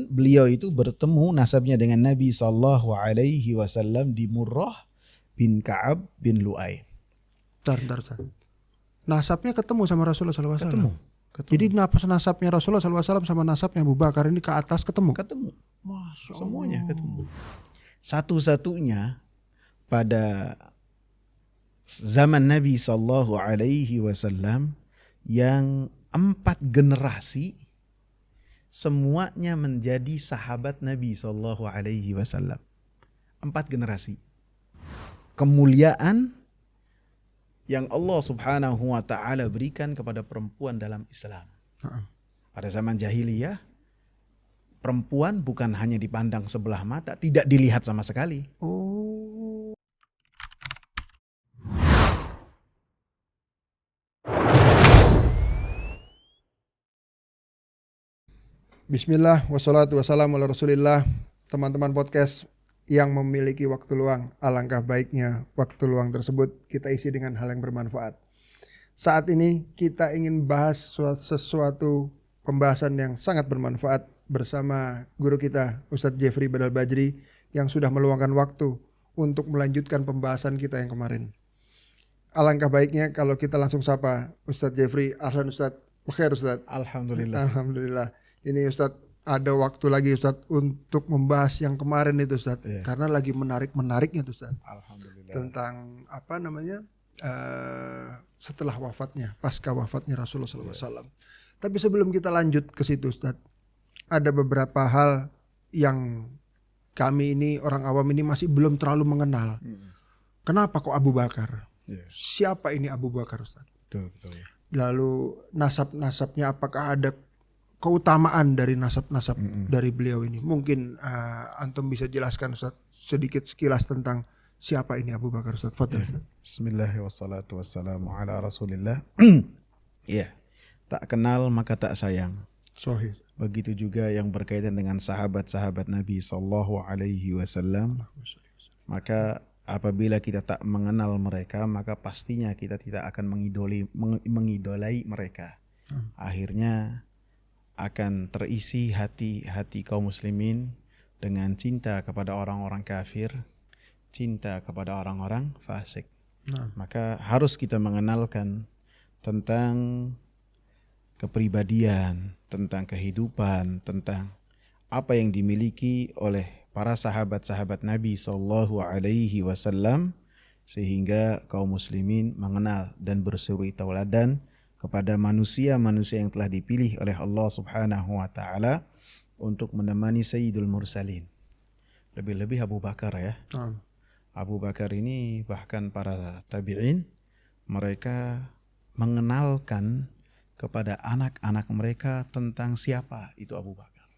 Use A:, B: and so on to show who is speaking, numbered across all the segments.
A: Beliau itu bertemu nasabnya dengan Nabi SAW di Murrah bin Ka'ab bin Lu'ay.
B: Bentar. Nasabnya ketemu sama Rasulullah SAW.
A: Ketemu.
B: Jadi nasabnya Rasulullah SAW sama nasabnya Abu Bakar ini ke atas ketemu.
A: Masya Allah. Semuanya ketemu. Satu-satunya pada zaman Nabi SAW yang 4 generasi semuanya menjadi sahabat Nabi SAW. 4 generasi. Kemuliaan yang Allah Subhanahu wa ta'ala berikan kepada perempuan dalam Islam. Pada zaman jahiliyah, perempuan bukan hanya dipandang sebelah mata, tidak dilihat sama sekali.
B: Bismillah, wassalatu wassalamu ala rasulillah. Teman-teman podcast yang memiliki waktu luang, alangkah baiknya waktu luang tersebut kita isi dengan hal yang bermanfaat. Saat ini kita ingin bahas sesuatu pembahasan yang sangat bermanfaat bersama guru kita Ustadz Jeffrey Badal Bajri yang sudah meluangkan waktu untuk melanjutkan pembahasan kita yang kemarin. Alangkah baiknya kalau kita langsung sapa Ustadz Jeffrey. Ahlan Ustadz, bakhair Ustadz. Alhamdulillah. Ini Ustadz ada waktu lagi Ustadz untuk membahas yang kemarin itu Ustadz, karena lagi menariknya tuh Ustadz.
A: Alhamdulillah.
B: Tentang setelah wafatnya, pasca wafatnya Rasulullah SAW. Tapi sebelum kita lanjut ke situ Ustadz, ada beberapa hal yang kami ini orang awam ini masih belum terlalu mengenal. Kenapa kok Abu Bakar? Siapa ini Abu Bakar Ustadz?
A: Betul.
B: Lalu nasab-nasabnya apakah ada keutamaan dari nasab-nasab dari beliau ini? Mungkin antum bisa jelaskan Ustaz sedikit sekilas tentang siapa ini Abu Bakar Ustaz. Fadhil Ustaz.
A: Bismillahirrahmanirrahim. Wassalamu ala Rasulillah. Tak kenal maka tak sayang.
B: Sahih.
A: Begitu juga yang berkaitan dengan sahabat-sahabat Nabi sallallahu alaihi wasallam. Maka apabila kita tak mengenal mereka, maka pastinya kita tidak akan mengidolai mereka. Akhirnya akan terisi hati kaum muslimin dengan cinta kepada orang-orang kafir, cinta kepada orang-orang fasik. Maka harus kita mengenalkan tentang kepribadian, tentang kehidupan, tentang apa yang dimiliki oleh para sahabat-sahabat Nabi sallallahu alaihi wasallam, sehingga kaum muslimin mengenal dan bersuri tauladan kepada manusia-manusia yang telah dipilih oleh Allah Subhanahu wa taala untuk menemani Sayyidul Mursalin. Lebih-lebih Abu Bakar ya. Abu Bakar ini bahkan para tabi'in mereka mengenalkan kepada anak-anak mereka tentang siapa itu Abu Bakar.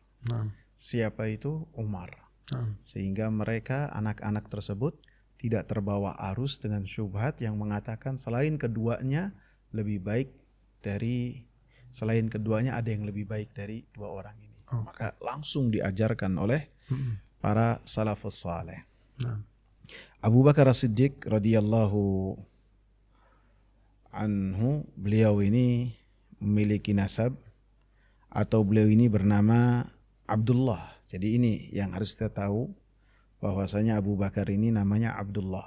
A: Siapa itu Umar. Sehingga mereka anak-anak tersebut tidak terbawa arus dengan syubhat yang mengatakan selain keduanya ada yang lebih baik dari dua orang ini. Maka langsung diajarkan oleh para salafus saleh. Abu Bakar As-Siddiq radhiyallahu anhu, beliau ini memiliki nasab atau beliau ini bernama Abdullah. Jadi ini yang harus kita tahu, bahwasanya Abu Bakar ini namanya Abdullah.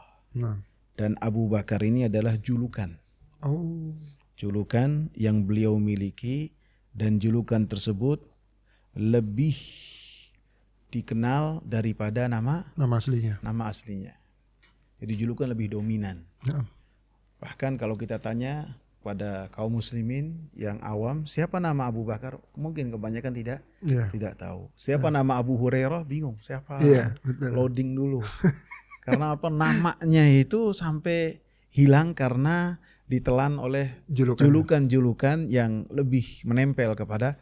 A: Dan Abu Bakar ini adalah julukan. Julukan yang beliau miliki, dan julukan tersebut lebih dikenal daripada nama aslinya. Jadi julukan lebih dominan. Bahkan kalau kita tanya pada kaum muslimin yang awam, siapa nama Abu Bakar? Mungkin kebanyakan tidak tahu. Siapa nama Abu Hurairah? Bingung. Siapa? Loading dulu. Karena apa? Namanya itu sampai hilang karena ditelan oleh julukan-julukan yang lebih menempel kepada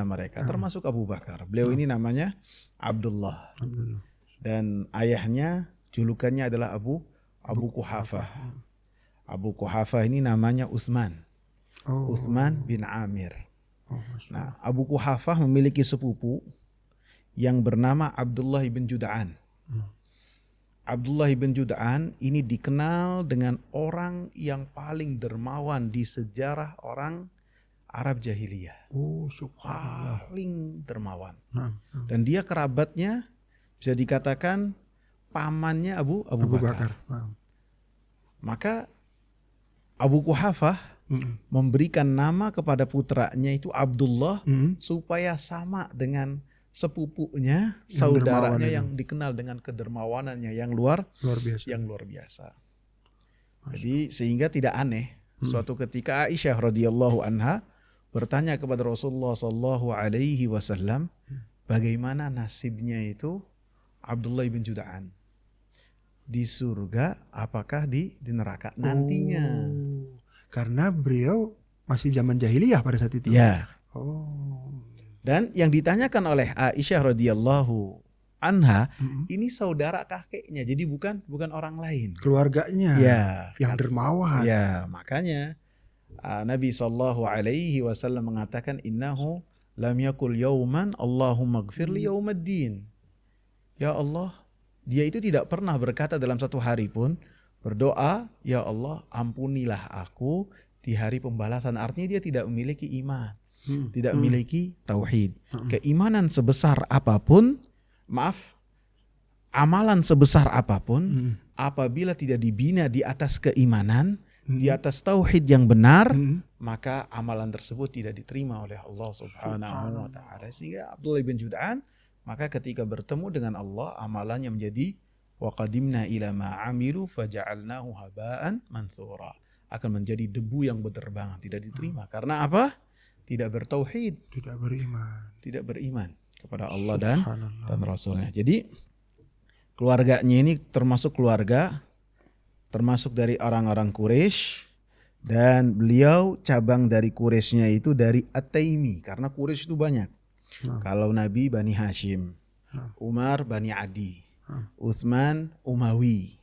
A: mereka, termasuk Abu Bakar. Beliau ini namanya Abdullah. Dan ayahnya julukannya adalah Abu Quhafah. Abu Quhafah ini namanya Utsman. Utsman bin Amir. Nah, Abu Quhafah memiliki sepupu yang bernama Abdullah ibn Jud'an. Abdullah ibn Jud'an ini dikenal dengan orang yang paling dermawan di sejarah orang Arab jahiliyah.
B: Oh, subhanallah.
A: Paling dermawan.
B: Nah.
A: Dan dia kerabatnya bisa dikatakan pamannya Abu Bakar.
B: Nah.
A: Maka Abu Quhafah memberikan nama kepada putranya itu Abdullah supaya sama dengan sepupunya, saudaranya yang dikenal dengan kedermawanannya yang luar biasa. Jadi sehingga tidak aneh suatu ketika Aisyah radhiyallahu anha bertanya kepada Rasulullah sallallahu alaihi wasallam, bagaimana nasibnya itu Abdullah bin Juda'an? Di surga apakah di neraka nantinya?
B: Karena beliau masih zaman jahiliyah pada saat itu.
A: Ya. Dan yang ditanyakan oleh Aisyah radhiyallahu anha ini saudara kakeknya, jadi bukan orang lain.
B: Keluarganya.
A: Ya.
B: Yang dermawan.
A: Ya, makanya Nabi sallallahu alaihi wasallam mengatakan innahu lam yakul yauman Allahumma ighfir li yaumaddin. Ya Allah, dia itu tidak pernah berkata dalam satu hari pun berdoa, ya Allah ampunilah aku di hari pembalasan. Artinya dia tidak memiliki iman, tidak memiliki tauhid. Keimanan sebesar apapun, amalan sebesar apapun, apabila tidak dibina di atas keimanan, di atas tauhid yang benar, maka amalan tersebut tidak diterima oleh Allah Subhanahu wa taala. Sehingga Abdullah bin Jud'an maka ketika bertemu dengan Allah, amalannya menjadi wa qadimna ila ma amilu faja'alnahu haba'an mansura. Akan menjadi debu yang berterbangan, tidak diterima. Karena apa? Tidak bertauhid, tidak beriman kepada Allah dan Rasulnya. Jadi keluarganya ini termasuk dari orang-orang Quraisy, dan beliau cabang dari Quraisynya itu dari At-Taimi, karena Quraisy itu banyak. Kalau Nabi Bani Hashim, Umar Bani Adi, Uthman Umawi.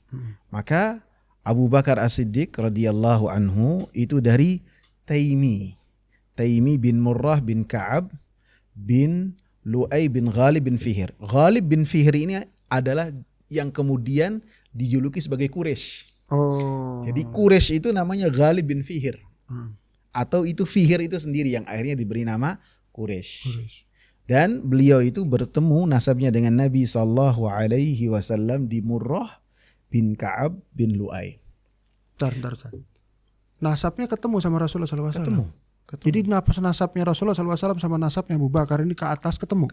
A: Maka Abu Bakar As-Siddiq radhiyallahu anhu itu dari Taimi bin Murrah bin Ka'ab bin Lu'ay bin Ghalib bin Fihr. Ghalib bin Fihr ini adalah yang kemudian dijuluki sebagai Quraisy. Jadi Quraisy itu namanya Ghalib bin Fihr. Atau itu Fihr itu sendiri yang akhirnya diberi nama Quraisy. Dan beliau itu bertemu nasabnya dengan Nabi sallallahu alaihi wasallam di Murrah bin Ka'ab bin Lu'ay.
B: Bentar. Nasabnya ketemu sama Rasulullah sallallahu alaihi wasallam.
A: Ketemu.
B: Jadi nasabnya Rasulullah sallallahu alaihi wasallam sama nasabnya Abu Bakar ini ke atas ketemu.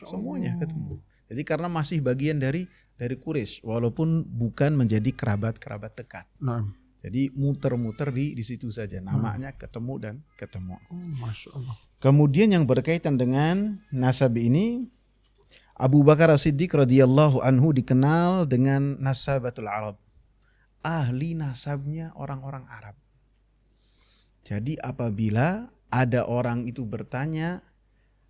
A: Semuanya ketemu. Jadi karena masih bagian dari Quraisy, walaupun bukan menjadi kerabat dekat.
B: Nah.
A: Jadi muter-muter di situ saja, namanya ketemu dan ketemu.
B: Masya Allah.
A: Kemudian yang berkaitan dengan nasab ini, Abu Bakar As-Siddiq radhiyallahu anhu dikenal dengan nasabatul Arab. Ahli nasabnya orang-orang Arab. Jadi apabila ada orang itu bertanya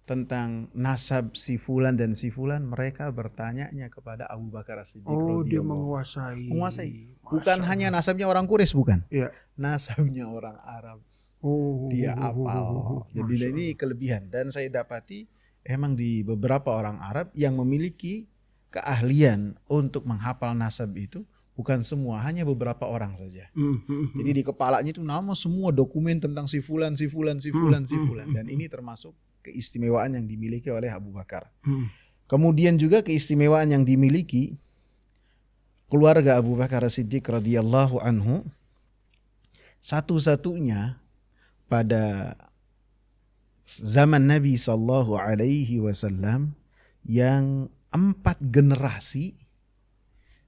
A: tentang nasab si fulan dan si fulan, mereka bertanyanya kepada Abu Bakar As-Siddiq radhiyallahu.
B: Dia menguasai.
A: Bukan hanya nasabnya orang Quraisy, bukan.
B: Iya.
A: Nasabnya orang Arab. Dia hafal. Jadi ini kelebihan, dan saya dapati emang di beberapa orang Arab yang memiliki keahlian untuk menghafal nasab itu bukan semua, hanya beberapa orang saja. Jadi di kepalanya itu nama semua dokumen tentang si fulan. Dan ini termasuk keistimewaan yang dimiliki oleh Abu Bakar. Kemudian juga keistimewaan yang dimiliki keluarga Abu Bakar As-Siddiq radhiyallahu anhu, satu-satunya pada zaman Nabi sallallahu alaihi wasallam yang 4 generasi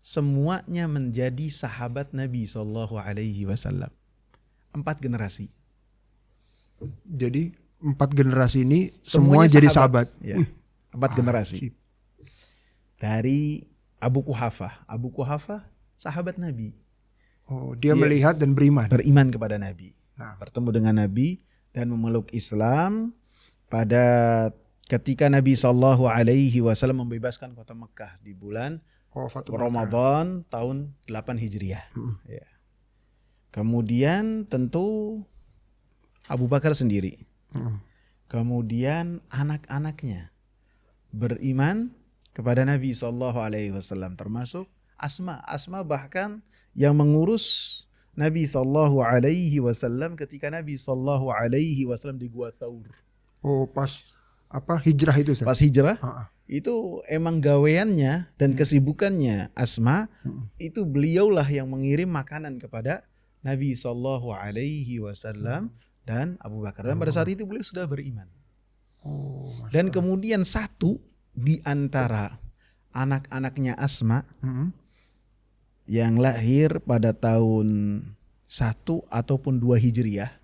A: semuanya menjadi sahabat Nabi sallallahu alaihi wasallam. 4 generasi.
B: Jadi 4 generasi ini semua jadi sahabat.
A: Ya. 4 generasi. Dari Abu Quhafah sahabat Nabi.
B: Dia melihat dan beriman
A: kepada Nabi. Bertemu dengan Nabi dan memeluk Islam pada ketika Nabi sallallahu alaihi wasallam membebaskan kota Mekah di bulan Ramadan tahun 8 Hijriah. Ya. Kemudian tentu Abu Bakar sendiri. Kemudian anak-anaknya beriman kepada Nabi sallallahu alaihi wasallam, termasuk Asma bahkan yang mengurus Nabi sallallahu alaihi wasallam ketika Nabi sallallahu alaihi wasallam di Gua Thaur.
B: Oh, pas hijrah itu, Ustaz?
A: Pas hijrah. Itu emang gaweannya dan kesibukannya Asma, itu beliaulah yang mengirim makanan kepada Nabi sallallahu alaihi wasallam dan Abu Bakar. Dan pada saat itu beliau sudah beriman. Dan kemudian satu di antara anak-anaknya Asma yang lahir pada tahun 1 ataupun 2 Hijriah,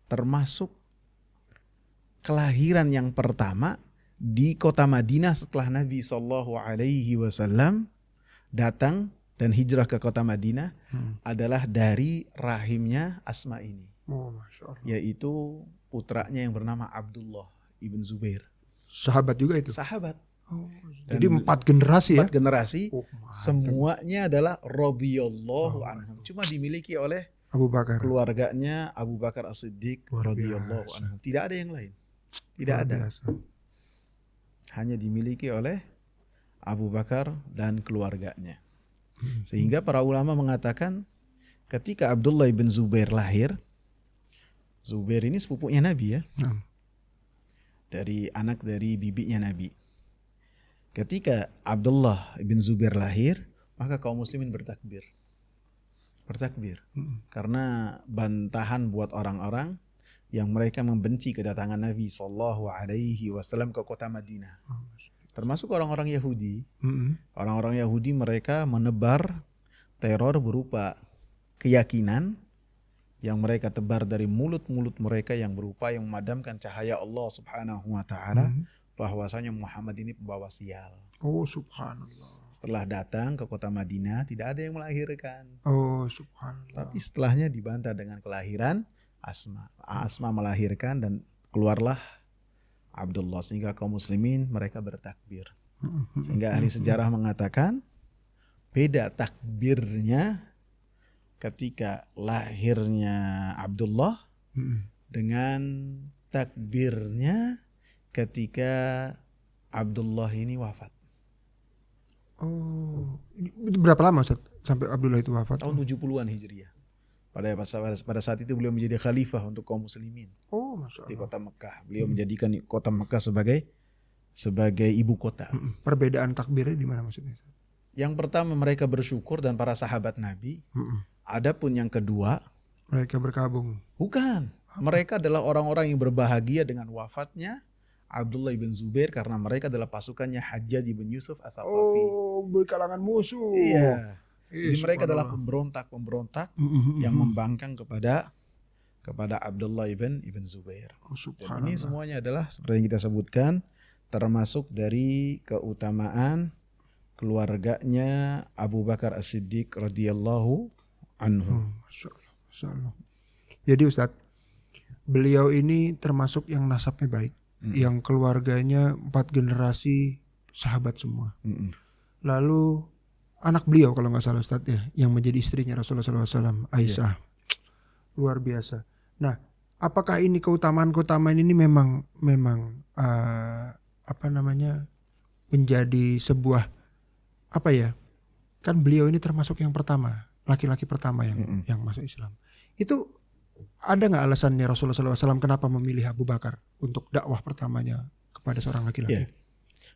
A: termasuk kelahiran yang pertama di kota Madinah setelah Nabi Shallallahu Alaihi Wasallam datang dan hijrah ke kota Madinah, adalah dari rahimnya Asma ini, yaitu putranya yang bernama Abdullah ibn Zubair.
B: Sahabat juga itu?
A: Sahabat.
B: Jadi 4 generasi ya?
A: 4 generasi, semuanya adalah radhiyallahu anhum. Cuma dimiliki oleh
B: Abu Bakar,
A: keluarganya Abu Bakar As-Siddiq radhiyallahu anhum. Tidak ada yang lain. Tidak ada. Hanya dimiliki oleh Abu Bakar dan keluarganya. Sehingga para ulama mengatakan ketika Abdullah bin Zubair lahir, Zubair ini sepupunya Nabi ya. Dari anak dari bibinya Nabi. Ketika Abdullah bin Zubair lahir, maka kaum muslimin bertakbir. Karena bantahan buat orang-orang yang mereka membenci kedatangan Nabi Sallallahu Alaihi Wasallam ke kota Madinah. Termasuk orang-orang Yahudi. Orang-orang Yahudi mereka menebar teror berupa keyakinan yang mereka tebar dari mulut-mulut mereka yang berupaya memadamkan cahaya Allah Subhanahu wa taala, bahwasanya Muhammad ini pembawa sial.
B: Oh, subhanallah.
A: Setelah datang ke kota Madinah tidak ada yang melahirkan.
B: Oh, subhanallah.
A: Tapi setelahnya dibantah dengan kelahiran Asma. Asma melahirkan dan keluarlah Abdullah, sehingga kaum muslimin mereka bertakbir. Sehingga ahli sejarah mengatakan beda takbirnya ketika lahirnya Abdullah dengan takbirnya ketika Abdullah ini wafat.
B: Oh, itu berapa lama Ustaz sampai Abdullah itu wafat?
A: Tahun 70-an Hijriah. Pada saat itu beliau menjadi khalifah untuk kaum muslimin.
B: Oh, Masya Allah.
A: Di kota Mekah. Beliau menjadikan kota Mekah sebagai ibu kota.
B: Perbedaan takbirnya di mana maksudnya?
A: Yang pertama mereka bersyukur dan para sahabat Nabi. Adapun yang kedua,
B: mereka berkabung.
A: Bukan. Mereka adalah orang-orang yang berbahagia dengan wafatnya Abdullah bin Zubair, karena mereka adalah pasukannya Hajjaj bin Yusuf Ats-Tsaqafi.
B: Oh, berkalangan musuh.
A: Iya. Jadi mereka adalah pemberontak yang membangkang kepada Abdullah ibn Zubair. Dan ini semuanya adalah seperti yang kita sebutkan, termasuk dari keutamaan keluarganya Abu Bakar As-Siddiq radhiyallahu anhu.
B: Masya Allah. Jadi Ustadz, beliau ini termasuk yang nasabnya baik, yang keluarganya 4 generasi sahabat semua. Lalu anak beliau kalau nggak salah Ustadz ya, yang menjadi istrinya Rasulullah SAW, Aisyah. Luar biasa. Nah, apakah ini keutamaan ini memang menjadi sebuah kan beliau ini termasuk yang pertama, laki-laki pertama yang masuk Islam. Itu ada nggak alasannya Rasulullah SAW kenapa memilih Abu Bakar untuk dakwah pertamanya kepada seorang laki-laki?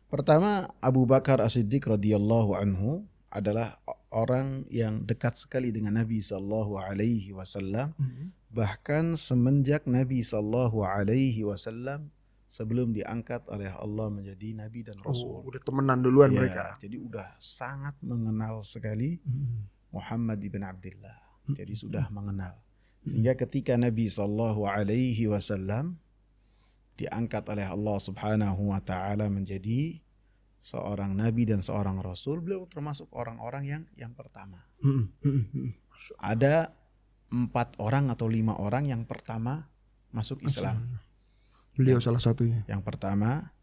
A: Pertama, Abu Bakar As-Siddiq radhiyallahu anhu adalah orang yang dekat sekali dengan Nabi Sallallahu Alaihi Wasallam. Bahkan semenjak Nabi Sallallahu Alaihi Wasallam sebelum diangkat oleh Allah menjadi Nabi dan Rasul.
B: Udah temenan duluan mereka.
A: Jadi udah sangat mengenal sekali Muhammad ibn Abdullah. Jadi sudah mengenal. Sehingga ketika Nabi Sallallahu Alaihi Wasallam diangkat oleh Allah Subhanahu Wa Taala menjadi seorang nabi dan seorang rasul, beliau termasuk orang-orang yang pertama. Ada 4 orang atau 5 orang yang pertama masuk Islam.
B: Beliau salah satunya.
A: Yang pertama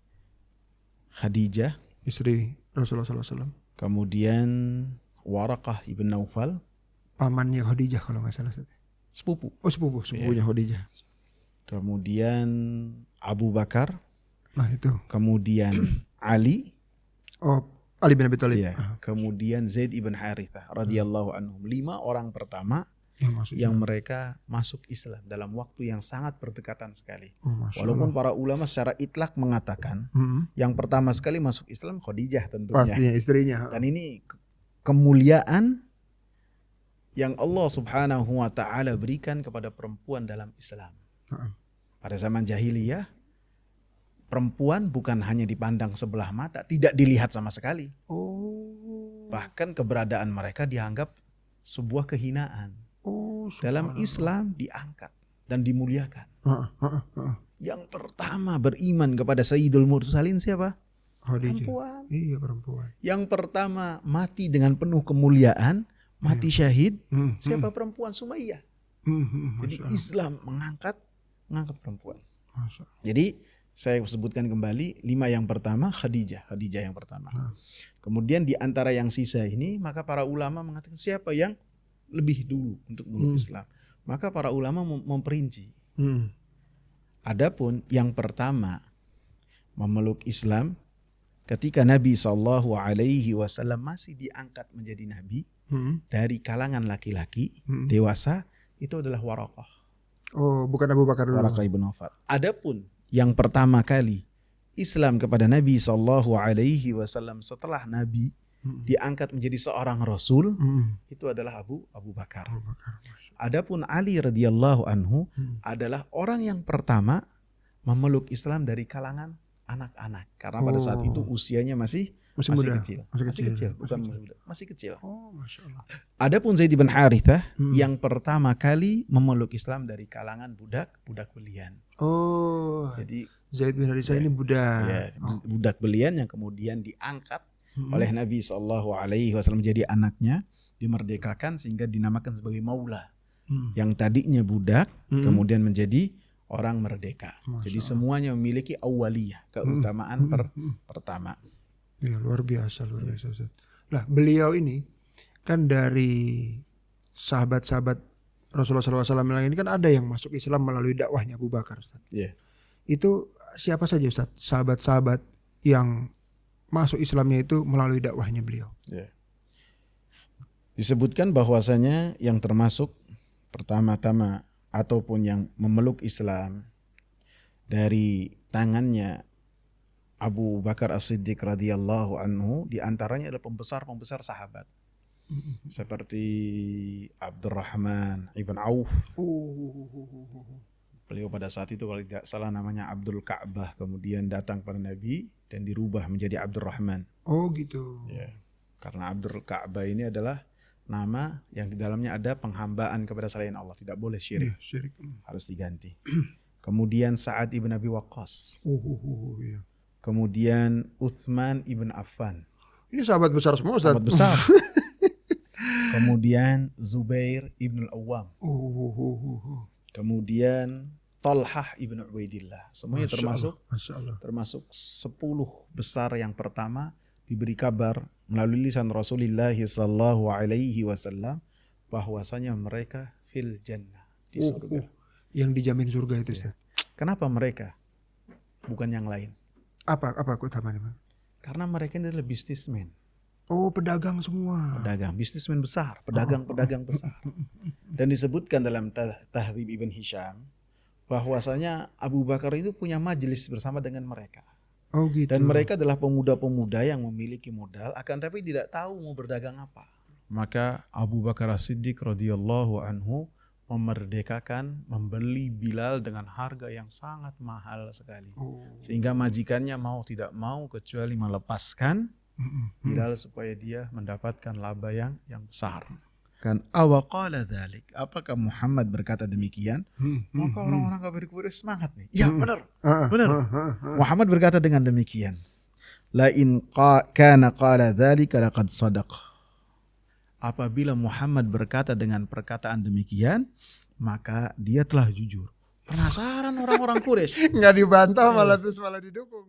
A: Khadijah,
B: istri Rasulullah SAW.
A: Kemudian Waraqah ibn Naufal,
B: pamannya Khadijah kalau nggak salah.
A: Sepupu.
B: Sepupunya Khadijah.
A: Kemudian Abu Bakar.
B: Nah itu.
A: Kemudian Ali.
B: Oh, Ali bin Abi Thalib.
A: Ya. Kemudian Zaid ibn Harithah radhiyallahu anhum. 5 orang pertama yang mereka masuk Islam dalam waktu yang sangat berdekatan sekali. Walaupun para ulama secara itlak mengatakan yang pertama sekali masuk Islam Khadijah tentunya.
B: Pastinya istrinya.
A: Dan ini kemuliaan yang Allah Subhanahu wa taala berikan kepada perempuan dalam Islam. Pada zaman jahiliyah perempuan bukan hanya dipandang sebelah mata, tidak dilihat sama sekali. Bahkan keberadaan mereka dianggap sebuah kehinaan. Dalam Islam diangkat dan dimuliakan. Yang pertama beriman kepada Sayyidul Mursalin siapa? Perempuan.
B: Iya, perempuan.
A: Yang pertama mati dengan penuh kemuliaan, mati syahid, siapa? Perempuan, Sumayyah. Jadi Islam mengangkat perempuan. Jadi saya sebutkan kembali 5 yang pertama Khadijah yang pertama. Kemudian di antara yang sisa ini maka para ulama mengatakan siapa yang lebih dulu untuk memeluk Islam. Maka para ulama memperinci. Adapun yang pertama memeluk Islam ketika Nabi SAW masih diangkat menjadi nabi dari kalangan laki-laki dewasa, itu adalah Waraqah.
B: Oh, bukan Abu Bakar dulu.
A: Waraqah ibn Nawfal. Adapun yang pertama kali Islam kepada Nabi SAW setelah Nabi diangkat menjadi seorang Rasul, itu adalah Abu Bakar. Adapun Ali radhiyallahu anhu adalah orang yang pertama memeluk Islam dari kalangan anak-anak, karena pada saat itu usianya masih kecil. Masih kecil.
B: Masya Allah.
A: Adapun Zaid bin Harithah yang pertama kali memeluk Islam dari kalangan budak belian. Jadi
B: Zaid bin Harithah ini budak.
A: Ya, budak belian yang kemudian diangkat oleh Nabi SAW menjadi anaknya, dimerdekakan sehingga dinamakan sebagai maula. Yang tadinya budak kemudian menjadi orang merdeka. Jadi semuanya memiliki awaliyah, keutamaan pertama.
B: Ya, luar biasa. Lah, beliau ini kan dari sahabat-sahabat Rasulullah SAW ini kan ada yang masuk Islam melalui dakwahnya Abu Bakar, Ustaz.
A: Yeah.
B: Itu siapa saja, Ustaz? Sahabat-sahabat yang masuk Islamnya itu melalui dakwahnya beliau.
A: Yeah. Disebutkan bahwasanya yang termasuk pertama-tama ataupun yang memeluk Islam dari tangannya Abu Bakar As-Siddiq radhiyallahu anhu, diantaranya adalah pembesar sahabat. Seperti Abdurrahman ibn Auf. Beliau pada saat itu kalau tidak salah namanya Abdul Ka'bah, kemudian datang pada Nabi dan dirubah menjadi Abdurrahman.
B: Oh gitu.
A: Ya. Karena Abdul Ka'bah ini adalah nama yang di dalamnya ada penghambaan kepada selain Allah, tidak boleh syirik.
B: Syirik.
A: Harus diganti. Kemudian Sa'ad ibn Abi Waqqas.
B: Iya.
A: Kemudian Uthman ibn Affan.
B: Ini sahabat besar semua, Ustaz.
A: Sahabat besar. Kemudian Zubair ibn al-Awwam. Kemudian Talhah ibn Ubaidillah. Semuanya termasuk 10 besar yang pertama diberi kabar melalui lisan Rasulullah sallallahu alaihi wasallam bahwasanya mereka fil jannah, di surga.
B: Yang dijamin surga itu, Ustaz.
A: Kenapa mereka? Bukan yang lain.
B: Apa keutamaannya?
A: Karena mereka ini adalah bisnismen.
B: Oh, pedagang semua.
A: Pedagang, bisnismen besar, pedagang besar. Dan disebutkan dalam Tahrib Ibn Hisham bahwasanya Abu Bakar itu punya majelis bersama dengan mereka.
B: Oh gitu.
A: Dan mereka adalah pemuda-pemuda yang memiliki modal, akan tapi tidak tahu mau berdagang apa. Maka Abu Bakar As-Siddiq radhiyallahu anhu memerdekakan, membeli Bilal dengan harga yang sangat mahal sekali. Sehingga majikannya mau tidak mau kecuali melepaskan Bilal supaya dia mendapatkan laba yang besar. Kan awaqala dzalik, apakah Muhammad berkata demikian? Maka orang-orang kafir Quraisy semangat nih. Ya benar. Muhammad berkata dengan demikian. La in kana qala dzalika laqad sadaq. Apabila Muhammad berkata dengan perkataan demikian, maka dia telah jujur. Penasaran orang-orang Quraisy.
B: Enggak dibantah malah didukung.